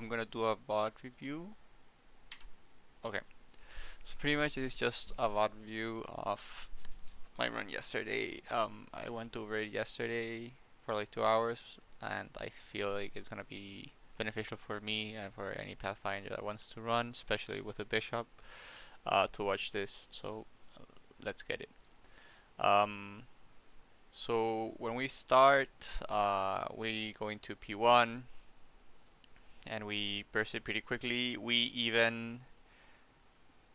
I'm gonna do a VoD review. Okay, so pretty much it's just a VoD review of my run yesterday. I went over it yesterday for like 2 hours, and I feel like it's gonna be beneficial for me and for any Pathfinder that wants to run, especially with a bishop, to watch this. So let's get it. Um, so when we start, we go into P1 and we burst it pretty quickly. We even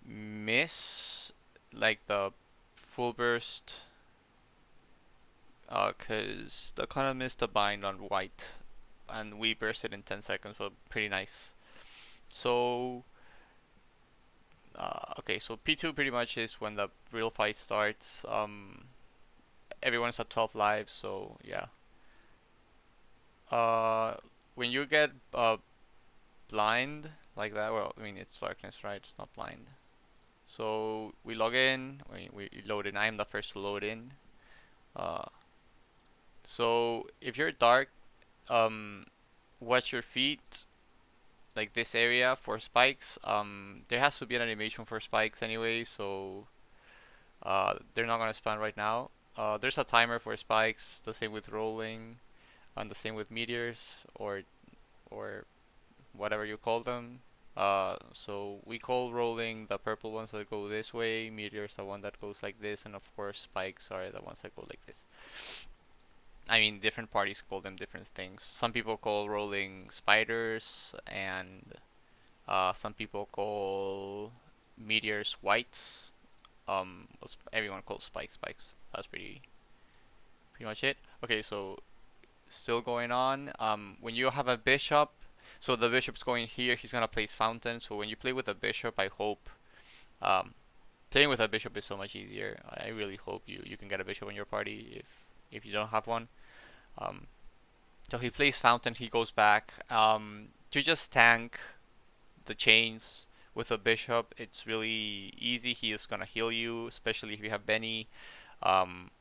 miss like the full burst because the kind of missed the bind on white and we burst it in 10 seconds, so pretty nice. So okay, so P2 pretty much is when the real fight starts. Everyone's at 12 lives, so yeah. uh when you get blind like that, well, I mean it's darkness, right? It's not blind. So we log in, we load in. I am the first to load in. Uh, so if you're dark, um, watch your feet, like this area for spikes. There has to be an animation for spikes anyway, so they're not gonna spawn right now. There's a timer for spikes. The same with rolling, and the same with meteors or whatever you call them. So we call rolling the purple ones that go this way, meteors the one that goes like this, and of course spikes are the ones that go like this. I mean, different parties call them different things. Some people call rolling spiders, and some people call meteors whites. Everyone calls spikes. That's pretty much it. Okay, so still going on. When you have a bishop, so the bishop's going here. He's gonna place fountain. So when you play with a bishop, I hope um, playing with a bishop is so much easier. I really hope you can get a bishop in your party if you don't have one. Um, so he plays fountain. He goes back. To just tank the chains with a bishop, it's really easy. He is gonna heal you, especially if you have Benny. Um,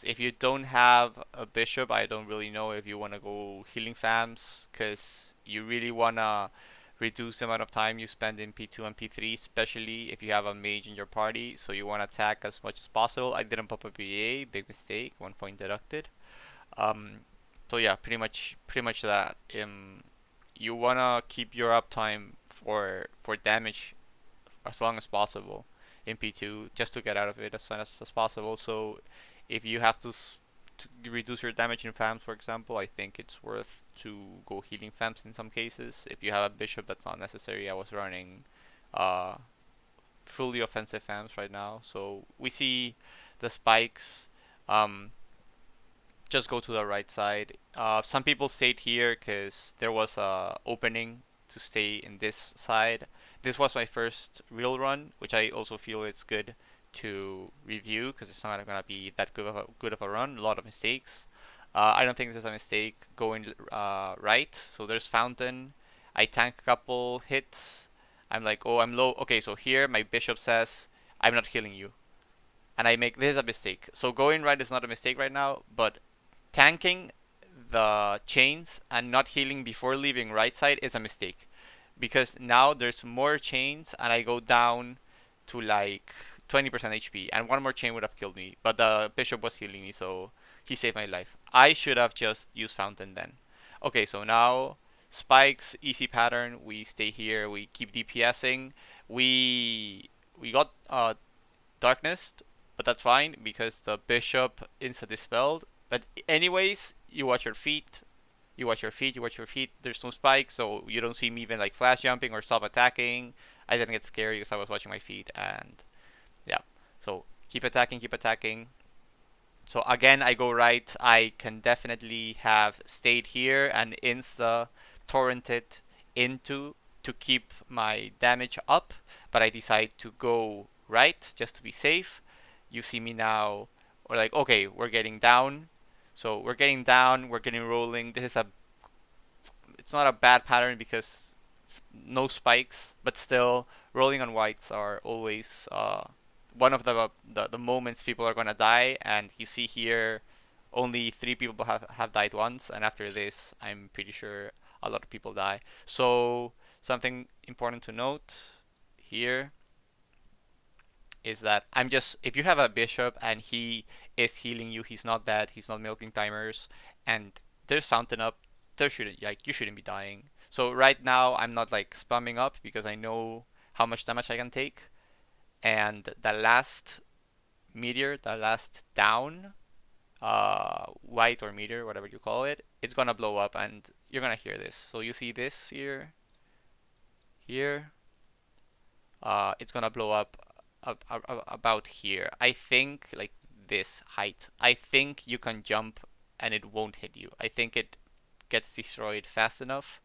if you don't have a bishop, I don't really know if you want to go healing fams, because you really want to reduce the amount of time you spend in P2 and P3, especially if you have a mage in your party, so you want to attack as much as possible. I didn't pop a BA, big mistake, 1 point deducted. Um, so yeah, pretty much that. You want to keep your uptime for damage as long as possible in P2 just to get out of it as fast as possible. So if you have to reduce your damage in FAMs, for example, I think it's worth to go healing FAMs in some cases. If you have a bishop, that's not necessary. I was running uh, fully offensive FAMs right now. So we see the spikes. Um, just go to the right side. Some people stayed here because there was a opening to stay in this side. This was my first real run, which I also feel it's good to review because it's not gonna be that good of a run. A lot of mistakes. I don't think there's a mistake going right. So there's fountain. I tank a couple hits. I'm like, oh, I'm low. Okay, so here my bishop says I'm not healing you, and I make this is a mistake. So going right is not a mistake right now, but tanking the chains and not healing before leaving right side is a mistake, because now there's more chains and I go down to like 20% HP, and one more chain would have killed me, but the bishop was healing me, so he saved my life. I should have just used fountain then. Okay, so now spikes, easy pattern. We stay here, we keep DPSing. We got darkness, but that's fine because the bishop insta dispelled. But anyways, you watch your feet. You watch your feet. You watch your feet. There's no spikes, so you don't see me even like flash jumping or stop attacking. I didn't get scared because I was watching my feet, and yeah. So keep attacking, keep attacking. So again, I go right. I can definitely have stayed here and insta torrented into to keep my damage up, but I decide to go right just to be safe. You see me now. We're like, okay, we're getting down. So we're getting down. We're getting rolling. This is a. It's not a bad pattern because it's no spikes, but still, rolling on whites are always one of the moments people are gonna die, and you see here only 3 people have died once, and after this I'm pretty sure a lot of people die. So something important to note here is that I'm just, if you have a bishop and he is healing you, he's not dead, he's not milking timers, and there's fountain up, there shouldn't, like, you shouldn't be dying. So right now I'm not like spamming up because I know how much damage I can take, and the last meteor, the last down, white or meteor, whatever you call it, it's gonna blow up and you're gonna hear this. So you see this here, here, it's gonna blow up about here. I think like this height. I think you can jump and it won't hit you. I think it gets destroyed fast enough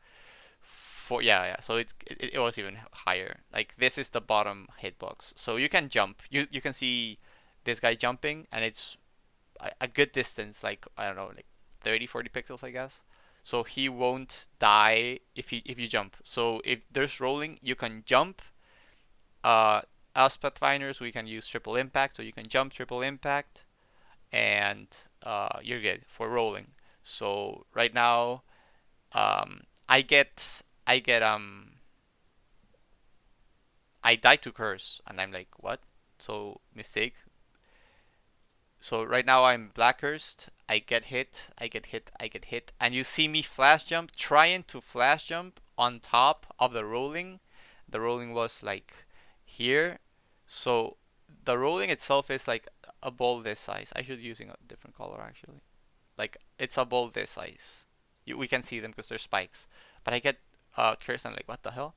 for yeah. So it was even higher. Like this is the bottom hitbox. So you can jump. You can see this guy jumping and it's a good distance. Like I don't know, like 30-40 pixels, I guess. So he won't die if you jump. So if there's rolling, you can jump. Us Pathfinders, we can use triple impact, so you can jump triple impact, and you're good for rolling. So right now, I get I die to curse, and I'm like, what? So mistake. So right now I'm black cursed. I get hit, I get hit, I get hit, and you see me flash jump, trying to flash jump on top of the rolling. The rolling was like here, so the rolling itself is like a ball this size. I should be using a different color actually. Like it's a ball this size. We can see them because they're spikes. But I get cursed and like what the hell?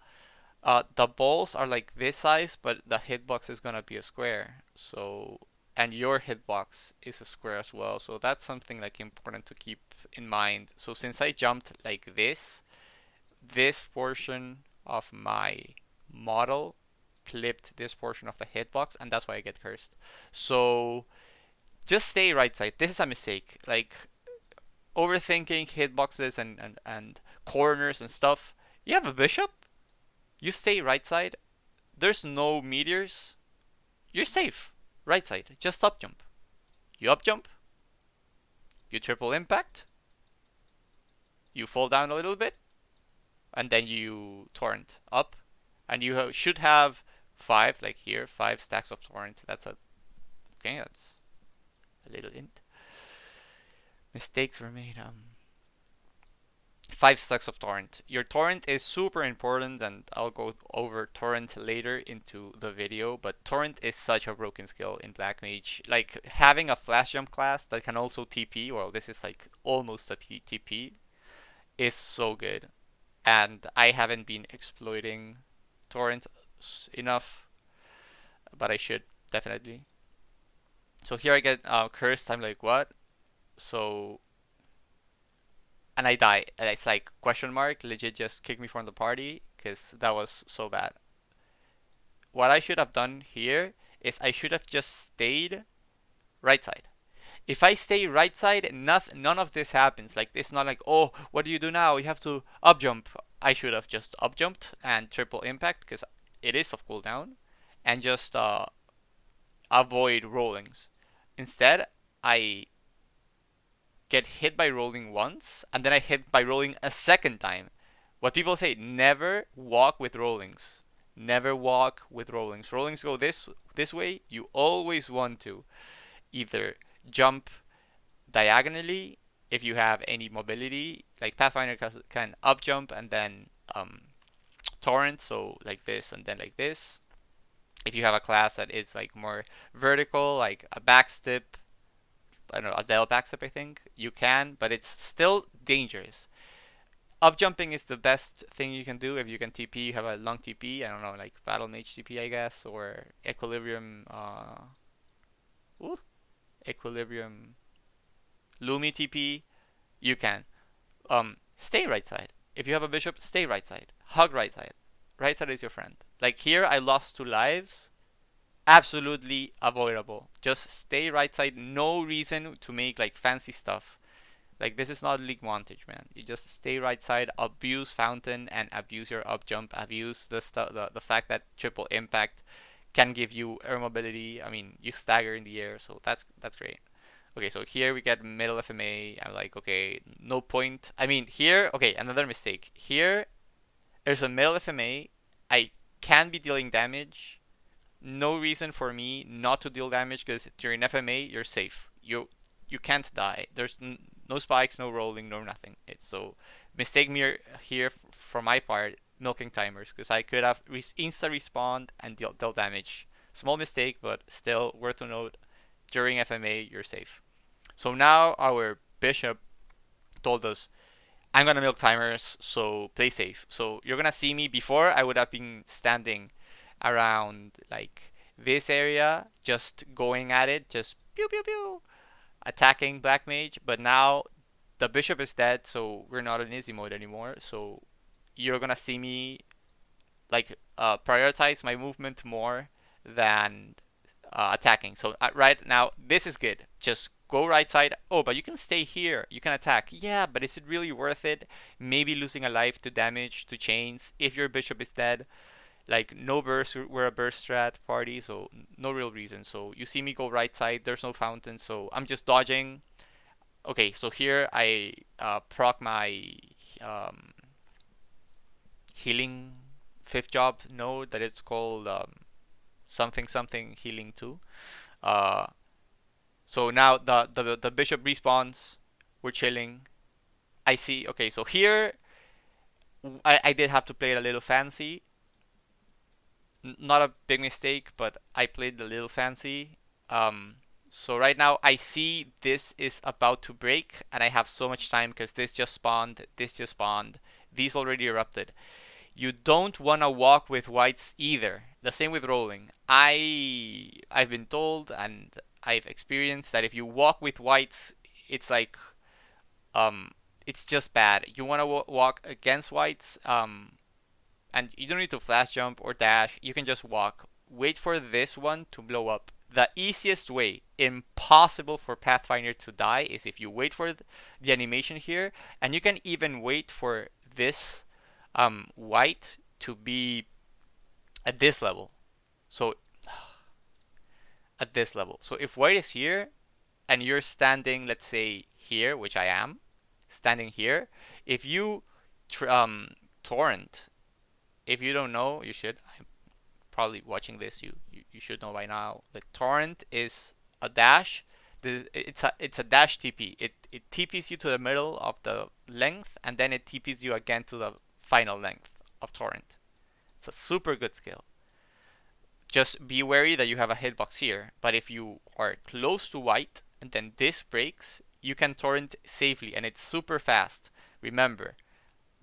The balls are like this size, but the hitbox is gonna be a square. So and your hitbox is a square as well. So that's something like important to keep in mind. So since I jumped like this portion of my model clipped this portion of the hitbox, and that's why I get cursed. So just stay right side. This is a mistake. Like overthinking hitboxes and corners and stuff. You have a bishop. You stay right side. There's no meteors. You're safe. Right side. Just up jump. You up jump. You triple impact. You fall down a little bit. And then you torrent up. And you should have 5, like here, 5 stacks of torrent. That's a... Okay, that's a little hint. Mistakes were made. 5 stacks of torrent. Your torrent is super important, and I'll go over torrent later into the video, but torrent is such a broken skill in Black Mage. Like having a flash jump class that can also TP, well this is like almost a TP, is so good. And I haven't been exploiting torrent enough, but I should definitely. So here I get cursed, I'm like what? So and I die. And it's like question mark, legit just kick me from the party because that was so bad. What I should have done here is I should have just stayed right side. If I stay right side, none of this happens. Like it's not like, oh, what do you do now? You have to up jump. I should have just up jumped and triple impact because it is of cooldown, and just avoid rollings. Instead, I get hit by rolling once, and then I hit by rolling a second time. What people say, never walk with rollings. Never walk with rollings. Rollings go this way. You always want to either jump diagonally if you have any mobility. Like Pathfinder can up jump and then torrent, so like this and then like this. If you have a class that is like more vertical, like a backstep, I don't know, a Dell backstep, I think you can, but it's still dangerous. Up jumping is the best thing you can do if you can TP. You have a long TP. I don't know, like Battle Mage TP, I guess, or Equilibrium. Equilibrium. Lumi TP. You can. Stay right side. If you have a bishop, stay right side. Hug right side. Right side is your friend. Like here, I lost 2 lives. Absolutely avoidable. Just stay right side. No reason to make like fancy stuff. Like this is not League Montage, man. You just stay right side, abuse Fountain, and abuse your up jump. Abuse the fact that triple impact can give you air mobility. I mean, you stagger in the air, so that's great. Okay, so here we get middle FMA. I'm like, okay, no point. I mean, here, okay, another mistake. Here, there's a middle FMA. I can be dealing damage. No reason for me not to deal damage because during FMA you're safe. You can't die. There's no spikes, no rolling, no nothing. It's so mistake me here for my part milking timers because I could have insta respawned and deal damage. Small mistake, but still worth to note. During FMA you're safe. So now our bishop told us I'm gonna milk timers, so play safe. So you're gonna see me before I would have been standing around like this area, just going at it, just pew pew pew, attacking Black Mage. But now the bishop is dead, so we're not in easy mode anymore. So you're gonna see me like prioritize my movement more than attacking. So right now, this is good. Just go right side. Oh, but you can stay here. You can attack. Yeah, but is it really worth it? Maybe losing a life to damage to chains if your bishop is dead. Like no burst. We're a burst strat party, so no real reason. So you see me go right side. There's no fountain, so I'm just dodging. Okay, so here I proc my um, healing fifth job node that it's called something something healing 2. Uh, so now the bishop respawns. We're chilling. I see. Okay, so here I did have to play it a little fancy. Not a big mistake, but I played a little fancy. Um, so right now I see this is about to break, and I have so much time because this just spawned, this just spawned, these already erupted. You don't want to walk with whites either. The same with rolling. I've been told and I've experienced that if you walk with whites, it's like um it's just bad. You want to walk against whites and you don't need to flash jump or dash. You can just walk. Wait for this one to blow up. The easiest way, impossible for Pathfinder to die, is if you wait for the animation here, and you can even wait for this white to be at this level. So at this level. So if white is here and you're standing, let's say here, which I am, standing here, if you torrent, if you don't know, you should. I'm probably watching this. You should know by now. The torrent is a dash. It's a dash TP. It TPs you to the middle of the length, and then it TPs you again to the final length of torrent. It's a super good skill. Just be wary that you have a hitbox here. But if you are close to white and then this breaks, you can torrent safely, and it's super fast. Remember,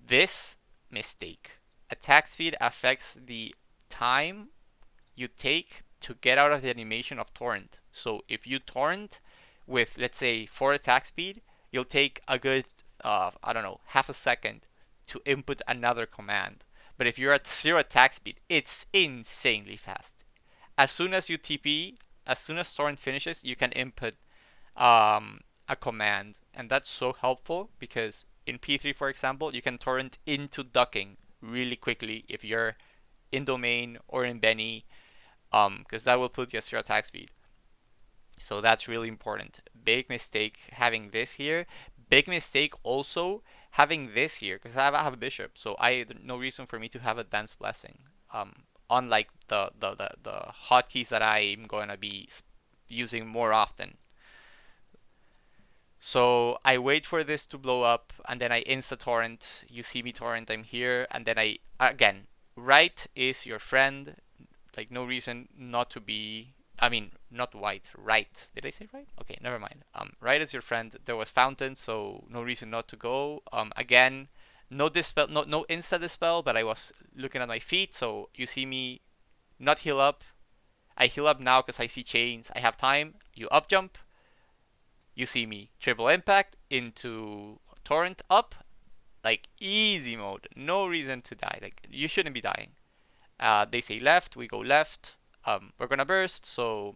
this mistake. Attack speed affects the time you take to get out of the animation of torrent. So if you torrent with, let's say, 4 attack speed, you'll take a good, I don't know, half a second to input another command. But if you're at 0 attack speed, it's insanely fast. As soon as you TP, as soon as torrent finishes, you can input a command. And that's so helpful because in P3, for example, you can torrent into ducking really quickly if you're in domain or in Benny, because that will put you at 0 attack speed. So that's really important. Big mistake having this here. Big mistake also having this here, because I have a bishop, so no reason for me to have advanced blessing. Unlike the hotkeys that I'm going to be using more often. So I wait for this to blow up, and then I insta torrent. You see me torrent, I'm here, and then again, right is your friend. Like no reason not to be. I mean, not white, right. Did I say right? Okay, never mind. Right is your friend. There was fountain, so no reason not to go. Again, no dispel, no insta dispel, but I was looking at my feet, so you see me not heal up. I heal up now because I see chains. I have time. You up jump. You see me triple impact into torrent up, like easy mode. No reason to die. Like you shouldn't be dying. They say left, we go left. We're gonna burst, so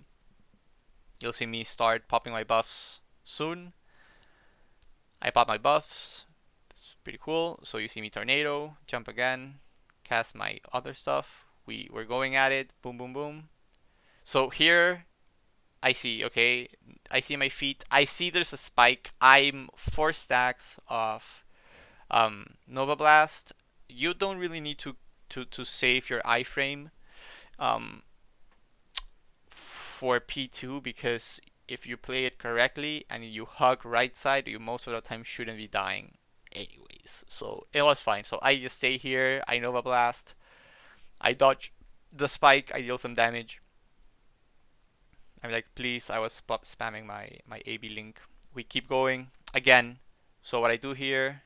you'll see me start popping my buffs soon. I pop my buffs. It's pretty cool. So you see me tornado, jump again, cast my other stuff. We're going at it. Boom, boom, boom. So here I see, okay. I see my feet. I see there's a spike. I'm 4 stacks of Nova Blast. You don't really need to save your iframe um, for P2 because if you play it correctly and you hug right side, you most of the time shouldn't be dying anyways. So it was fine. So I just stay here. I Nova Blast. I dodge the spike. I deal some damage. I'm like, please, I was spamming my AB link. We keep going again. So what I do here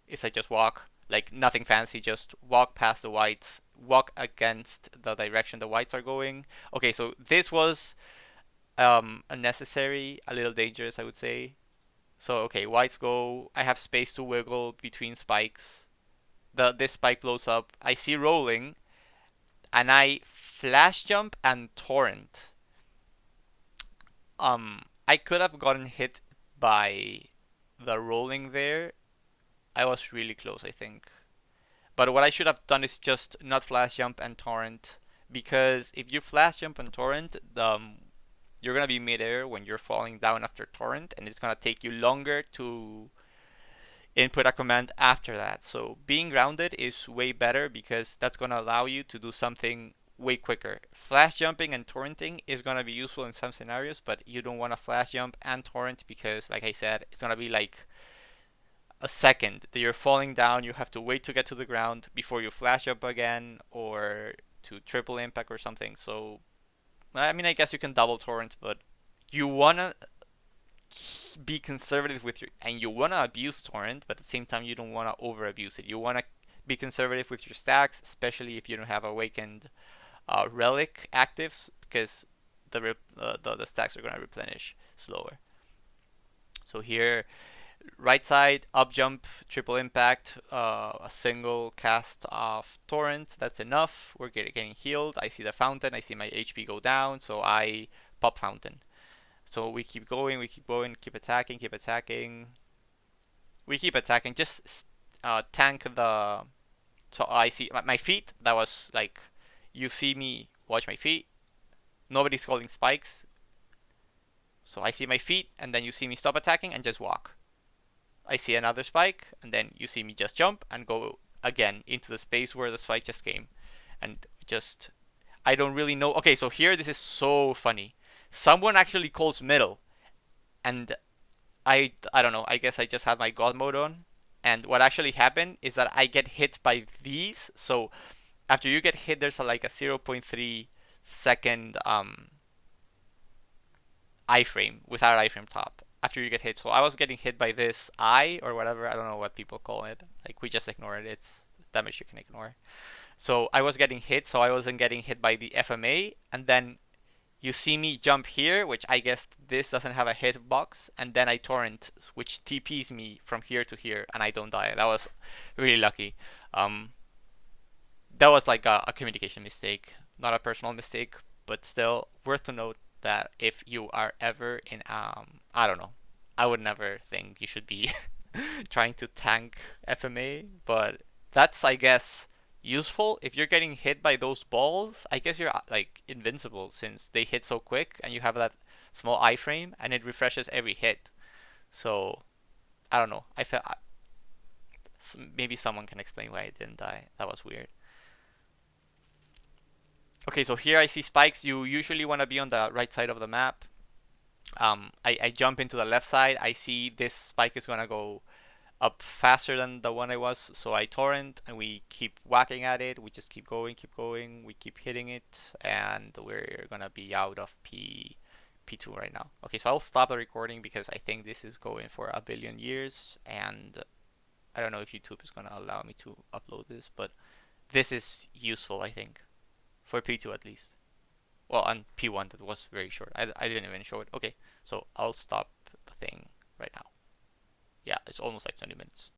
is I just walk, like nothing fancy, just walk past the whites, walk against the direction the whites are going. Okay, so this was unnecessary, a little dangerous, I would say. So okay, whites go. I have space to wiggle between spikes. This spike blows up. I see rolling, and I flash jump and torrent. I could have gotten hit by the rolling there. I was really close, I think. But what I should have done is just not flash jump and torrent, because if you flash jump and torrent, you're gonna be midair when you're falling down after torrent, and it's gonna take you longer to input a command after that. So being grounded is way better because that's gonna allow you to do something way quicker. Flash jumping and torrenting is gonna be useful in some scenarios, but you don't want to flash jump and torrent because, like I said, it's gonna be like a second that you're falling down. You have to wait to get to the ground before you flash up again or to triple impact or something. So, I mean, I guess you can double torrent, but you wanna be conservative with your, and you wanna abuse torrent, but at the same time you don't wanna over abuse it. You wanna be conservative with your stacks, especially if you don't have awakened relic actives, because the stacks are gonna replenish slower. So here, right side, up jump, triple impact, a single cast of torrent. That's enough. We're getting healed. I see the fountain. I see my HP go down, so I pop fountain. So we keep going, keep attacking, keep attacking. We keep attacking. Just tank the. So I see my feet. That was like, you see me watch my feet. Nobody's holding spikes. So I see my feet, and then you see me stop attacking and just walk. I see another spike, and then you see me just jump and go again into the space where the spike just came. And just, I don't really know. Okay, so here this is so funny. Someone actually calls middle, and I don't know. I guess I just had my god mode on, and what actually happened is that I get hit by these. So after you get hit, there's like a 0.3 second iframe without iframe top after you get hit. So I was getting hit by this eye or whatever. I don't know what people call it. Like, we just ignore it. It's damage you can ignore. So I was getting hit, so I wasn't getting hit by the FMA, and then you see me jump here, which I guess this doesn't have a hitbox, and then I torrent, which TPs me from here to here, and I don't die. That was really lucky. That was like a communication mistake, not a personal mistake, but still worth to note that if you are ever in, I don't know, I would never think you should be trying to tank FMA, but that's, I guess, useful if you're getting hit by those balls. I guess you're like invincible since they hit so quick and you have that small iframe and it refreshes every hit. So I don't know. I felt maybe someone can explain why I didn't die. That was weird. Okay, so here I see spikes. You usually want to be on the right side of the map. I jump into the left side. I see this spike is gonna go up faster than the one I was, so I torrent and we keep whacking at it. We just keep going, we keep hitting it, and we're gonna be out of P2 right now. Okay, so I'll stop the recording because I think this is going for a billion years, and I don't know if YouTube is gonna allow me to upload this, but this is useful, I think, for P2 at least. Well, on P1 that was very short. I didn't even show it. Okay, so I'll stop the thing right now. Yeah, it's almost like 20 minutes.